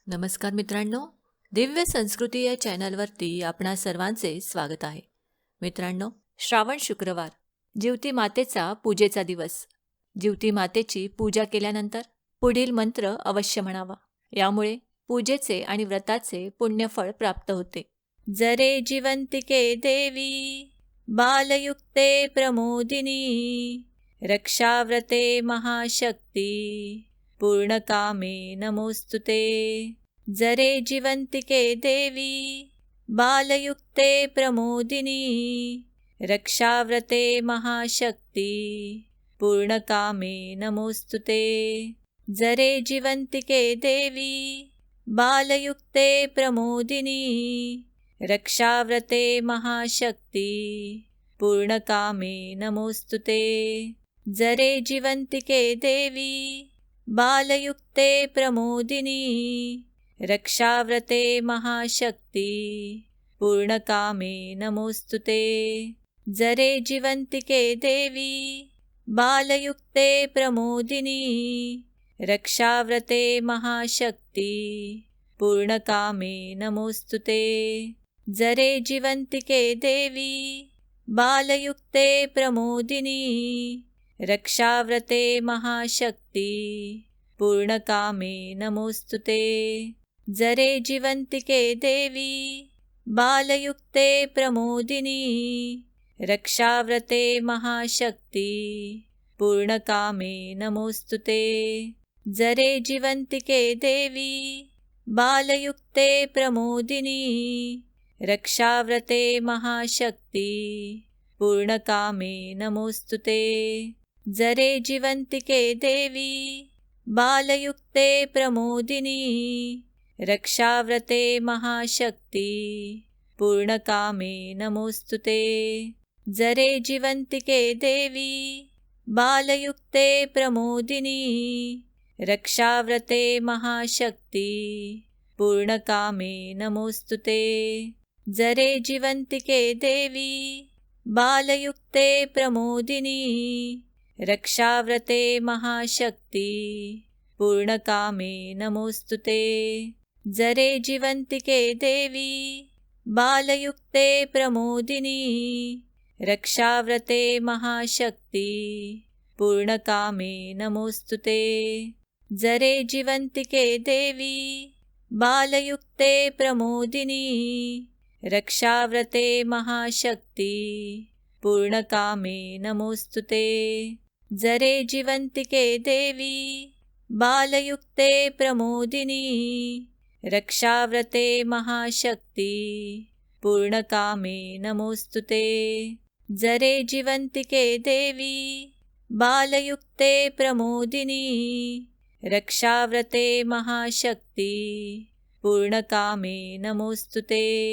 नमस्कार मित्रांनो, दिव्य संस्कृती या चॅनलवरती आपणा सर्वांचे स्वागत आहे. मित्रांनो, श्रावण शुक्रवार, जिवती मातेचा पूजेचा दिवस. जिवती मातेची पूजा केल्यानंतर पुढील मंत्र अवश्य म्हणावा. यामुळे पूजेचे आणि व्रताचे पुण्यफळ प्राप्त होते. जरे जिवंतिके देवी बालयुक्ते प्रमोदिनी रक्षाव्रते महाशक्ती पूर्णकामे नमोस्तुते. जरे जिवंतिके देवी बालयुक्ते प्रमोदिनी रक्षाव्रते महाशक्ती पूर्णकामे नमोस्तुते. जरे जिवंतिके देवी बालयुक्ते प्रमोदिनी रक्षाव्रते महाशक्ती पूर्णकामे नमोस्तुते. जरे जिवंतिके देवी बालयुक्ते प्रमोदिनी रक्षाव्रते महाशक्ती पूर्णकामे नमोस्तुते. जरे जिवंतिके देवी बालयुक्ते प्रमोदिनी रक्षाव्रते महाशक्ती पूर्णकामे नमोस्तुते. जरे जिवंतिके देवी बालयुक्ते प्रमोदिनी रक्षाव्रते महाशक्ती पूर्णकामे नमोस्तुते. जरे जिवंतिके देवी बालयुक्ते प्रमोदिनी रक्षाव्रते महाशक्ती पूर्णकामे नमोस्तुते. जरे जिवंतिके देवी बालयुक्ते प्रमोदिनी रक्षाव्रते महाशक्ती पूर्णकामे नमोस्तुते. जरे जिवंतिके देवी बालयुक्ते प्रमोदिनी रक्षाव्रते महाशक्ती पूर्णकामे नमोस्तुते. जरे जिवंतिके देवी बालयुक्ते प्रमोदिनी रक्षाव्रते महाशक्ती पूर्णकामे नमोस्तुते. जरे जिवंतिके देवी बालयुक्ते प्रमोदिनी रक्षाव्रते महाशक्ती पूर्णकामे नमोस्तुते. जरे जिवंतिके देवी बालयुक्ते प्रमोदिनी रक्षाव्रते महाशक्ती पूर्णकामे नमोस्तुते. जरे जिवंतिके देवी बालयुक्ते प्रमोदिनी रक्षाव्रते महाशक्ती पूर्णकामे नमोस्तुते. जरे जिवंतिके देवी बालयुक्ते प्रमोदिनी रक्षाव्रते महाशक्ती पूर्णकामे नमोस्तुते. जरे जिवंतिके देवी बालयुक्ते प्रमोदिनी रक्षाव्रते महाशक्ती पूर्णकामे नमोस्तुते.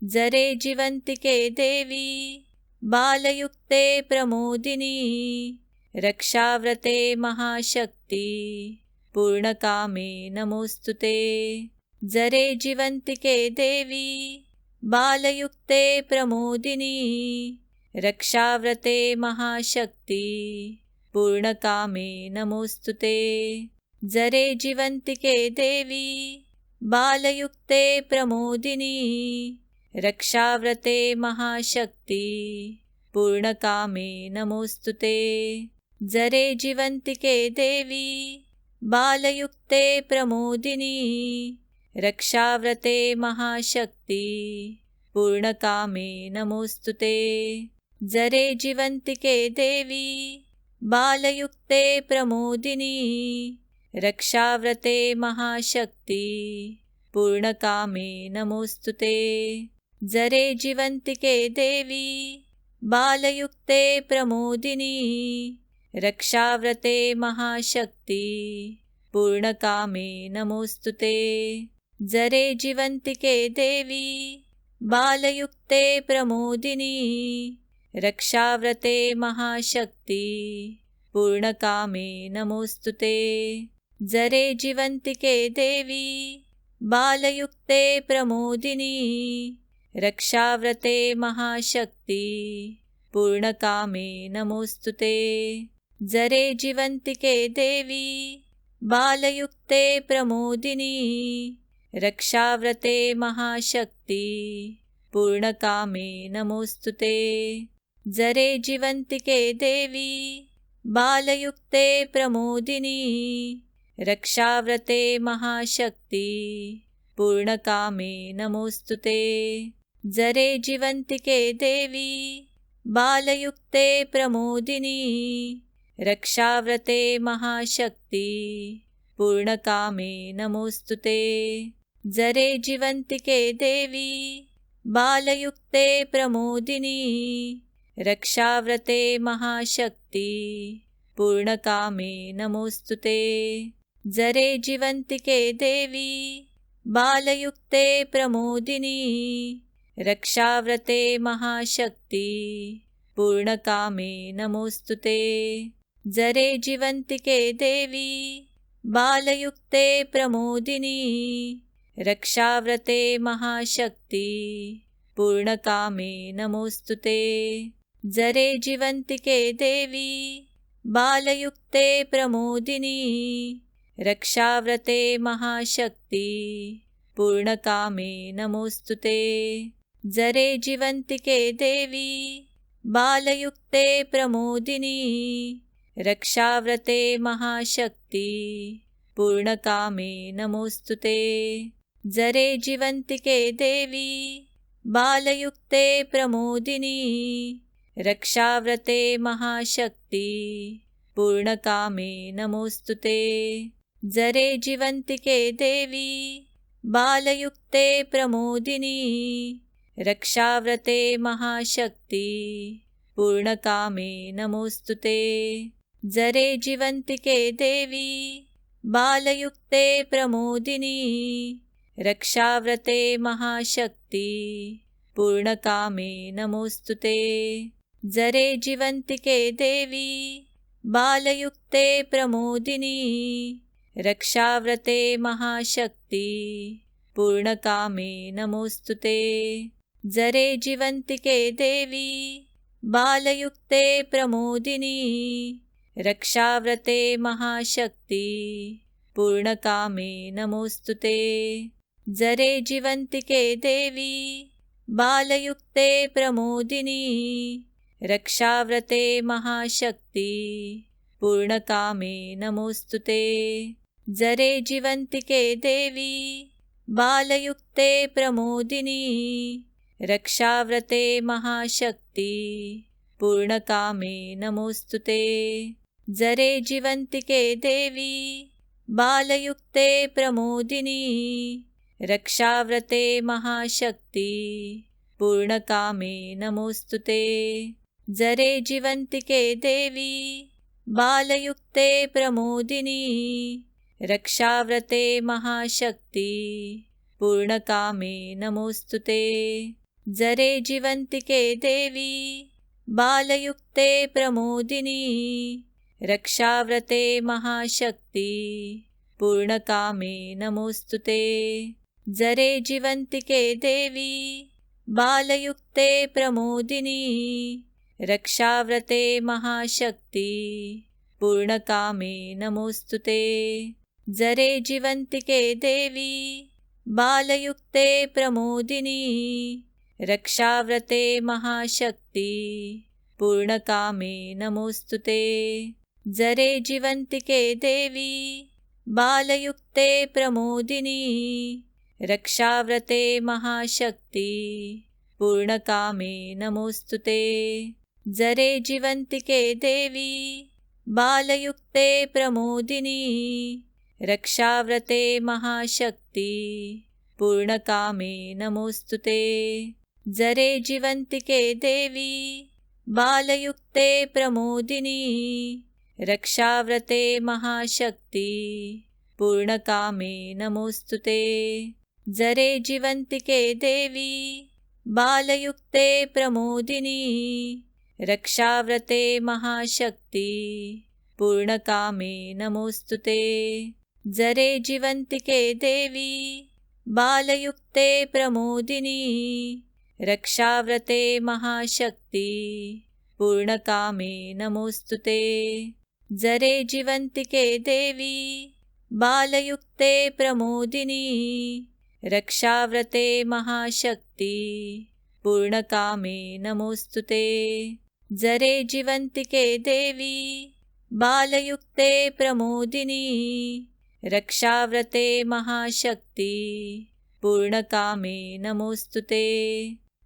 जरे जिवंतिके देवी बालयुक्ते प्रमोदिनी रक्षाव्रते महाशक्ती पूर्णकामे नमोस्तुते. जरे जिवंतिके देवी बालयुक्ते प्रमोदिनी रक्षाव्रते महाशक्ती पूर्णकामे नमोस्तुते. जरे जिवंतिके देवी बालयुक्ते प्रमोदिनी रक्षाव्रते महाशक्ती पूर्णकामे नमोस्तुते. जरे जिवंतिके देवी बालयुक्ते प्रमोदिनी रक्षाव्रते महाशक्ती पूर्णकामे नमोस्तुते. जरे जिवंतिके देवी बालयुक्ते प्रमोदिनी रक्षाव्रते महाशक्ती पूर्णकामे नमोस्तुते. जरे जिवंतिके देवी बालयुक्ते प्रमोदिनी रक्षाव्रते महाशक्ती पूर्णकामे नमोस्तुते. जरे जिवंतिके देवी बालयुक्ते प्रमोदिनी रक्षाव्रते महाशक्ती पूर्णकामे नमोस्तुते. जरे जिवंतिके देवी बालयुक्ते प्रमोदिनी रक्षाव्रते महाशक्ती पूर्णकामे नमोस्तुते. जरे जिवंतिके देवी बालयुक्ते प्रमोदिनी रक्षाव्रते महाशक्ति पूर्णकामे नमोस्तुते। जरे जीवन्तिके देवी बालयुक्ते प्रमोदिनी रक्षाव्रते महाशक्ति पूर्णकामे नमोस्तुते। जरे जीवन्तिके देवी बालयुक्ते प्रमोदिनी रक्षाव्रते महाशक्ति पूर्णकामे नमोस्तुते। जरे जीवन्तिके देवी बालयुक्ते प्रमोदिनी रक्षाव्रते महाशक्ति पूर्णकामे नमोस्तुते। जरे जीवन्तिके देवी बालयुक्ते प्रमोदिनी रक्षाव्रते महाशक्ति पूर्णकामे नमोस्तुते। जरे जीवन्तिके देवी बालयुक्ते प्रमोदिनी रक्षाव्रते महाशक्ति पूर्णकामे नमोस्तुते। जरे जीवन्तिके देवी बालयुक्ते प्रमोदिनी रक्षाव्रते महाशक्ति पूर्णकामे नमोस्तुते। जरे जीवन्तिके देवी बालयुक्ते प्रमोदिनी रक्षाव्रते महाशक्ति पूर्णकामे नमोस्तुते। जरे जीवन्तिके देवी बालयुक्ते प्रमोदिनी रक्षाव्रते महाशक्ति पूर्णकामे नमोस्तुते। जरे जीवन्तिके देवी बालयुक्ते प्रमोदिनी रक्षाव्रते महाशक्ति पूर्णकामे नमोस्तुते। जरे जीवन्तिके देवी बालयुक्ते प्रमोदिनी रक्षाव्रते महाशक्ति पूर्णकामे नमोस्तुते। जरे जीवन्तिके देवी बालयुक्ते प्रमोदिनी रक्षाव्रते महाशक्ति पूर्णकामे नमोस्तुते। जरे जीवन्तिके देवी बालयुक्ते प्रमोदिनी रक्षाव्रते महाशक्ति पूर्णकामे नमोस्तुते। जरे जीवन्तिके देवी बालयुक्ते प्रमोदिनी रक्षाव्रते महाशक्ति पूर्णकामे नमोस्तुते। जरे जीवन्तिके देवी बालयुक्ते प्रमोदिनी रक्षाव्रते महाशक्ति पूर्णकामे नमोस्तुते। जरे जीवन्तिके देवी बालयुक्ते प्रमोदिनी रक्षाव्रते महाशक्ति पूर्णकामे नमोस्तुते। जरे जीवन्तिके देवी बालयुक्ते प्रमोदिनी रक्षाव्रते महाशक्ति पूर्णकामे नमोस्तुते। जरे जीवन्तिके देवी बालयुक्ते प्रमोदिनी रक्षाव्रते महाशक्ति पूर्णकामे नमोस्तुते। जरे जीवन्तिके देवी बालयुक्ते प्रमोदिनी रक्षाव्रते महाशक्ति पूर्णकामे नमोस्तुते। जरे जीवन्तिके देवी बालयुक्ते प्रमोदिनी रक्षाव्रते महाशक्ति पूर्णकामे नमोस्तुते। जरे जीवन्तिके देवी बालयुक्ते प्रमोदिनी रक्षाव्रते महाशक्ति पूर्णकामे नमोस्तुते। जरे जीवन्तिके देवी बालयुक्ते प्रमोदिनी रक्षाव्रते महाशक्ति पूर्णकामे नमोस्तुते। जरे जीवन्तिके देवी बालयुक्ते प्रमोदिनी रक्षाव्रते महाशक्ति पूर्णकामे नमोस्तुते। जरे जीवन्तिके देवी बालयुक्ते प्रमोदिनी रक्षाव्रते महाशक्ति पूर्णकामे नमोस्तुते। जरे जीवन्तिके देवी बालयुक्ते प्रमोदिनी रक्षाव्रते महाशक्ति पूर्णकामे नमोस्तुते। जरे जीवन्तिके देवी बालयुक्ते प्रमोदिनी रक्षाव्रते महाशक्ति पूर्णकामे नमोस्तुते। जरे जीवन्तिके देवी बालयुक्ते प्रमोदिनी रक्षाव्रते महाशक्ति पूर्णकामे नमोस्तुते।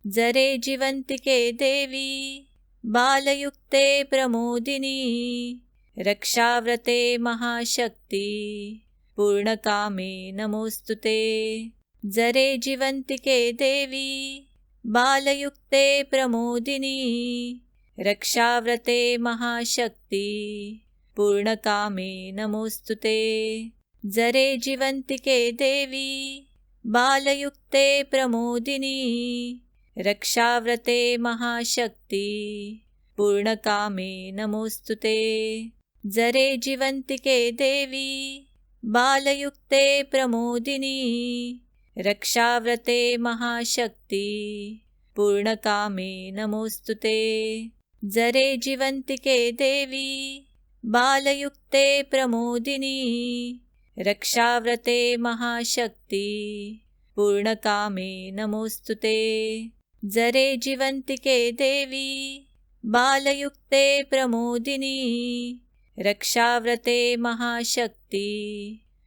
जरे जीवन्तिके देवी बालयुक्ते प्रमोदिनी रक्षाव्रते महाशक्ति पूर्णकामे नमोस्तुते। जरे जीवन्तिके देवी बालयुक्ते प्रमोदिनी रक्षाव्रते महाशक्ति पूर्णकामे नमोस्तुते। जरे जीवन्तिके देवी बालयुक्ते प्रमोदिनी रक्षाव्रते महाशक्ति पूर्णकामे नमोस्तुते। जरे जीवन्तिके देवी बालयुक्ते प्रमोदिनी रक्षाव्रते महाशक्ति पूर्णकामे नमोस्तुते। जरे जीवन्तिके देवी बालयुक्ते प्रमोदिनी रक्षाव्रते महाशक्ति पूर्णकामे नमोस्तुते। जरे जीवन्तिके देवी बालयुक्ते प्रमोदिनी रक्षाव्रते महाशक्ति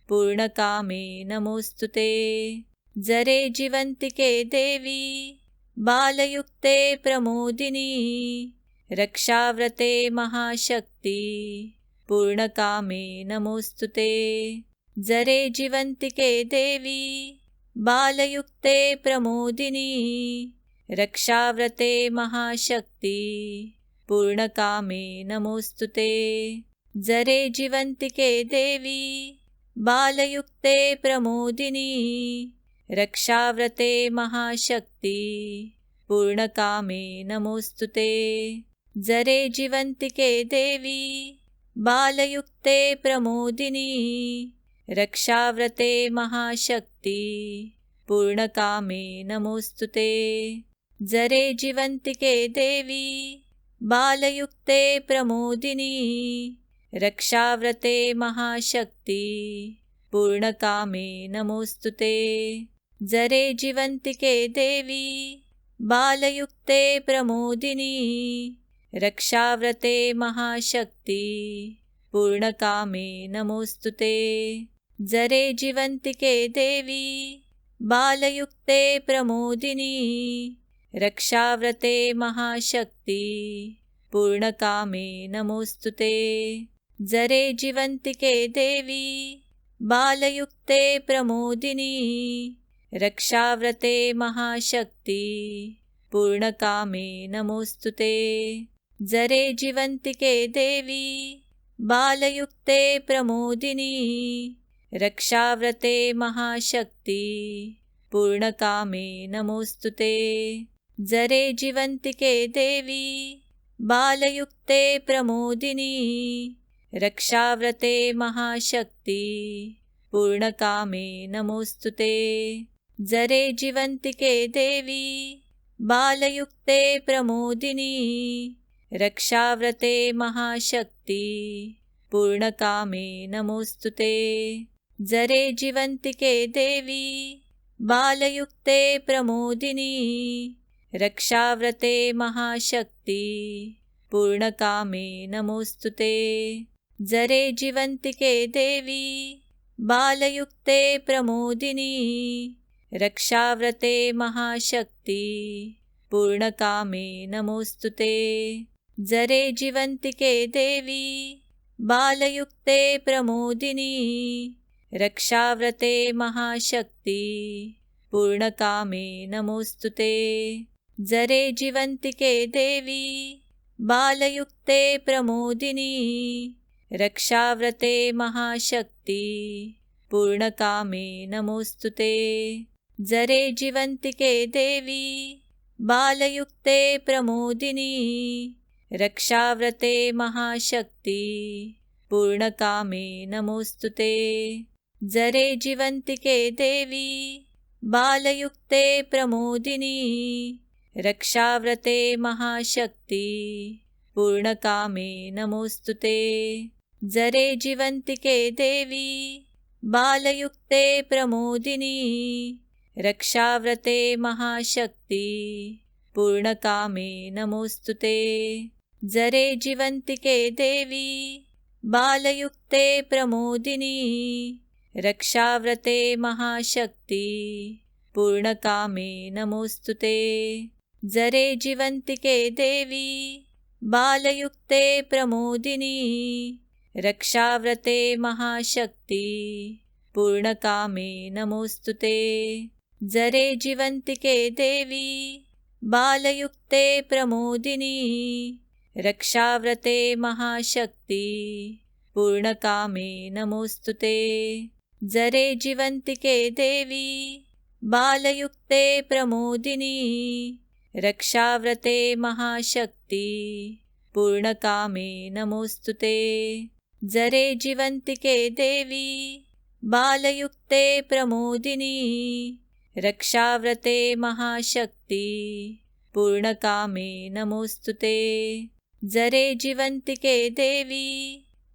पूर्णकामे नमोस्तुते। जरे जीवन्तिके देवी बालयुक्ते प्रमोदिनी रक्षाव्रते महाशक्ति पूर्णकामे नमोस्तुते। जरे जीवन्तिके देवी बालयुक्ते प्रमोदिनी रक्षाव्रते महाशक्ति पूर्णकामे नमोस्तुते। जरे जीवन्तिके देवी बालयुक्ते प्रमोदिनी रक्षाव्रते महाशक्ति पूर्णकामे नमोस्तुते। जरे जीवन्तिके देवी बालयुक्ते प्रमोदिनी रक्षाव्रते महाशक्ति पूर्णकामे नमोस्तुते। जरे जीवन्तिके देवी बालयुक्ते प्रमोदिनी रक्षाव्रते महाशक्ति पूर्णकामे नमोस्तुते। जरे जीवन्तिके देवी बालयुक्ते प्रमोदिनी रक्षाव्रते महाशक्ति पूर्णकामे नमोस्तुते। जरे जीवन्तिके देवी बालयुक्ते प्रमोदिनी रक्षाव्रते महाशक्ति पूर्णकामे नमोस्तुते। जरे जीवन्तिके देवी बालयुक्ते प्रमोदिनी रक्षाव्रते महाशक्ति पूर्णकामे नमोस्तुते। जरे जीवन्तिके देवी बालयुक्ते प्रमोदिनी रक्षाव्रते महाशक्ति पूर्णकामे नमोस्तुते। जरे जीवन्तिके देवी बालयुक्ते प्रमोदिनी रक्षाव्रते महाशक्ति पूर्णकामे नमोस्तुते। जरे जीवन्तिके देवी बालयुक्ते प्रमोदिनी रक्षाव्रते महाशक्ति पूर्णकामे नमोस्तुते। जरे जीवन्तिके देवी बालयुक्ते प्रमोदिनी रक्षाव्रते महाशक्ति पूर्णकामे नमोस्तुते। जरे जीवन्तिके देवी बालयुक्ते प्रमोदिनी रक्षाव्रते महाशक्ति पूर्णकामे नमोस्तुते। जरे जीवन्तिके देवी बालयुक्ते प्रमोदिनी रक्षाव्रते महाशक्ति पूर्णकामे नमोस्तुते। जरे जीवन्तिके देवी बालयुक्ते प्रमोदिनी रक्षाव्रते महाशक्ति पूर्णकामे नमोस्तुते। जरे जीवन्तिके देवी बालयुक्ते प्रमोदिनी रक्षाव्रते महाशक्ति पूर्णकामे नमोस्तुते। जरे जीवन्तिके देवी बालयुक्ते प्रमोदिनी रक्षाव्रते महाशक्ति पूर्णकामे नमोस्तुते। जरे जीवन्तिके देवी बालयुक्ते प्रमोदिनी रक्षाव्रते महाशक्ति पूर्णकामे नमोस्तुते। जरे जीवन्तिके देवी बालयुक्ते प्रमोदिनी रक्षाव्रते महाशक्ति पूर्णकामे नमोस्तुते। जरे जीवन्तिके देवी बालयुक्ते प्रमोदिनी रक्षाव्रते महाशक्ति पूर्णकामे नमोस्तुते। जरे जीवन्तिके देवी बालयुक्ते प्रमोदिनी रक्षाव्रते महाशक्ति पूर्णकामे नमोस्तुते। जरे जीवन्तिके देवी बालयुक्ते प्रमोदिनी रक्षाव्रते महाशक्ति पूर्णकामे नमोस्तुते। जरे जीवन्तिके देवी बालयुक्ते प्रमोदिनी रक्षाव्रते महाशक्ति पूर्णकामे नमोस्तुते। जरे जीवन्तिके देवी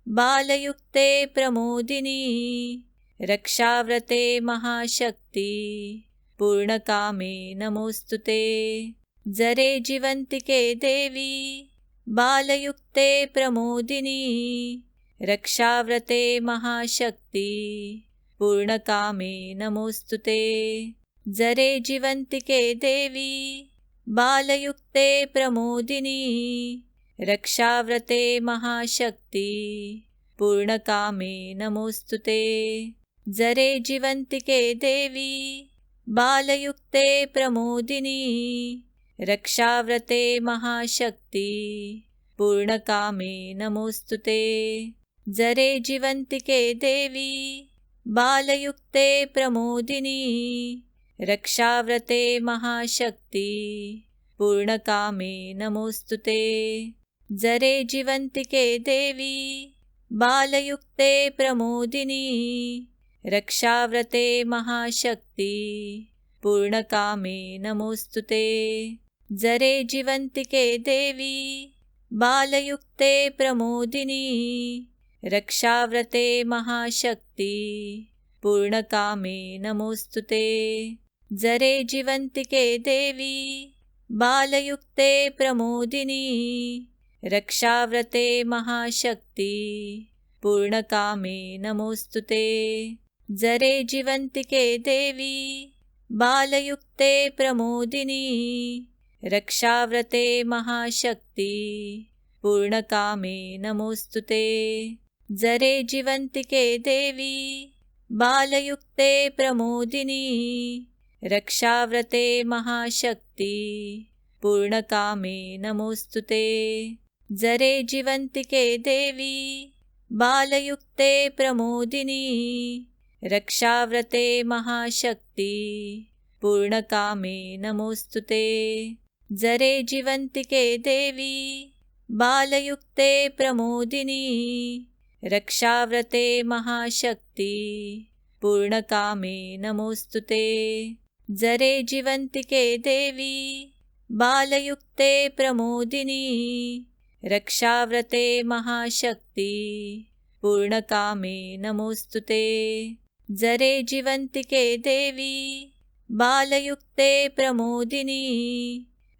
बालयुक्ते प्रमोदिनी रक्षाव्रते महाशक्ति पूर्णकामे नमोस्तुते। जरे जीवन्तिके देवी बालयुक्ते प्रमोदिनी रक्षाव्रते महाशक्ति पूर्णकामे नमोस्तुते। जरे जीवन्तिके देवी बालयुक्ते प्रमोदिनी रक्षाव्रते महाशक्ति पूर्णकामे नमोस्तुते। जरे जीवन्तिके देवी बालयुक्ते प्रमोदिनी रक्षाव्रते महाशक्ति पूर्णकामे नमोस्तुते। जरे जीवन्तिके देवी बालयुक्ते प्रमोदिनी रक्षाव्रते महाशक्ति पूर्णकामे नमोस्तुते। जरे जीवन्तिके देवी बालयुक्ते प्रमोदिनी रक्षाव्रते महाशक्ति पूर्णकामे नमोस्तुते। जरे जीवन्तिके देवी बालयुक्ते प्रमोदिनी रक्षाव्रते महाशक्ति पूर्णकामे नमोस्तुते। जरे जीवन्तिके देवी बालयुक्ते प्रमोदिनी रक्षाव्रते महाशक्ति पूर्णकामे नमोस्तुते। जरे जीवन्तिके देवी बालयुक्ते प्रमोदिनी रक्षाव्रते महाशक्ति पूर्णकामे नमोस्तुते। जरे जीवन्तिके देवी बालयुक्ते प्रमोदिनी रक्षाव्रते महाशक्ति पूर्णकामे नमोस्तुते। जरे जीवन्तिके देवी बालयुक्ते प्रमोदिनी रक्षाव्रते महाशक्ति पूर्णकामे नमोस्तुते। जरे जीवन्तिके देवी बालयुक्ते प्रमोदिनी रक्षाव्रते महाशक्ति पूर्णकामे नमोस्तुते। जरे जीवन्तिके देवी बालयुक्ते प्रमोदिनी रक्षाव्रते महाशक्ति पूर्णकामे नमोस्तुते। जरे जीवन्तिके देवी बालयुक्ते प्रमोदिनी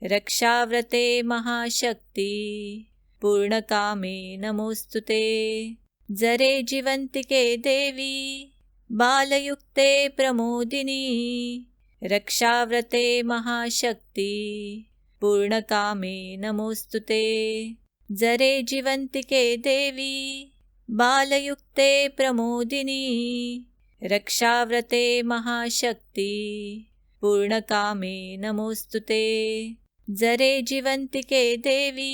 रक्षाव्रते महाशक्ति पूर्णकामे नमोस्तुते। जरे जीवन्तिके देवी बालयुक्ते प्रमोदिनी रक्षाव्रते महाशक्ति पूर्णकामे नमोस्तुते। जरे जीवन्तिके देवी बालयुक्ते प्रमोदिनी रक्षाव्रते महाशक्ति पूर्णकामे नमोस्तुते। जरे जीवन्तिके देवी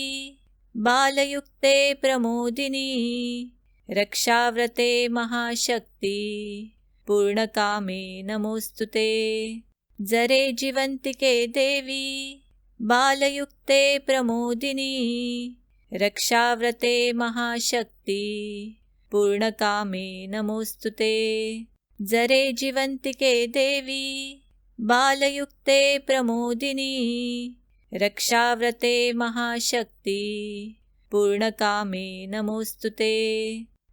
बालयुक्ते प्रमोदिनी रक्षाव्रते महाशक्ति पूर्णकामे नमोस्तुते। जरे जीवन्तिके देवी बालयुक्ते प्रमोदिनी रक्षाव्रते महाशक्ति पूर्णकामे नमोस्तुते। जरे जीवन्तिके देवी बालयुक्ते प्रमोदिनी रक्षाव्रते महाशक्ति पूर्णकामे नमोस्तुते।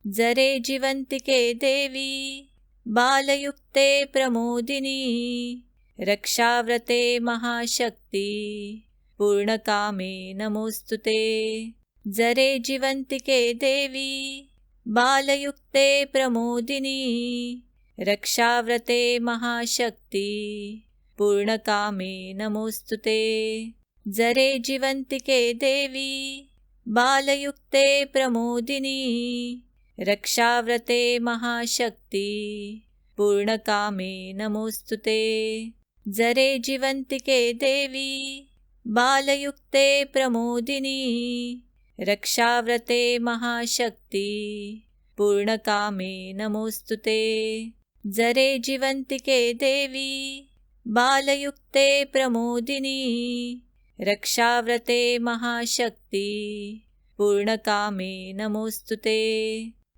जरे जीवन्तिके देवी बालयुक्ते प्रमोदिनी रक्षाव्रते महाशक्ति पूर्णकामे नमोस्तुते। जरे जीवन्तिके देवी बालयुक्ते प्रमोदिनी रक्षाव्रते महाशक्ति पूर्णकामे नमोस्तुते। जरे जीवन्तिके देवी बालयुक्ते प्रमोदिनी रक्षाव्रते महाशक्ति पूर्णकामे नमोस्तुते। जरे जीवन्तिके देवी बालयुक्ते प्रमोदिनी रक्षाव्रते महाशक्ति पूर्णकामे नमोस्तुते। जरे जीवन्तिके देवी बालयुक्ते प्रमोदिनी रक्षाव्रते महाशक्ति पूर्णकामे नमोस्तुते।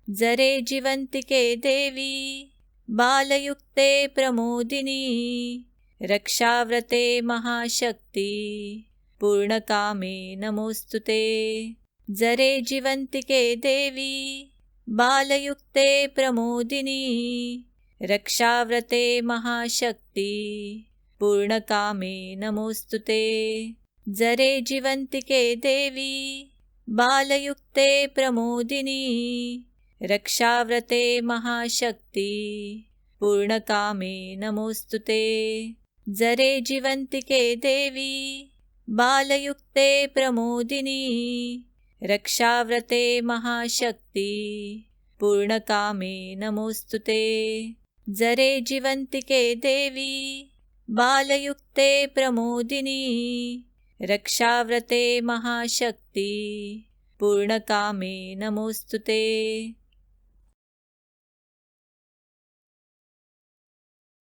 जरे जीवन्तिके देवी बालयुक्ते प्रमोदिनी रक्षाव्रते महाशक्ति पूर्णकामे नमोस्तुते। जरे जीवन्तिके देवी बालयुक्ते प्रमोदिनी रक्षाव्रते महाशक्ति पूर्णकामे नमोस्तुते। जरे जीवन्तिके देवी बालयुक्ते प्रमोदिनी रक्षाव्रते महाशक्ति पूर्णकामे नमोस्तुते। जरे जीवन्तिके देवी बालयुक्ते प्रमोदिनी रक्षाव्रते महाशक्ति पूर्णकामे नमोस्तुते। जरे जीवन्तिके देवी बालयुक्ते प्रमोदिनी रक्षाव्रते महाशक्ति पूर्णकामे नमोस्तुते।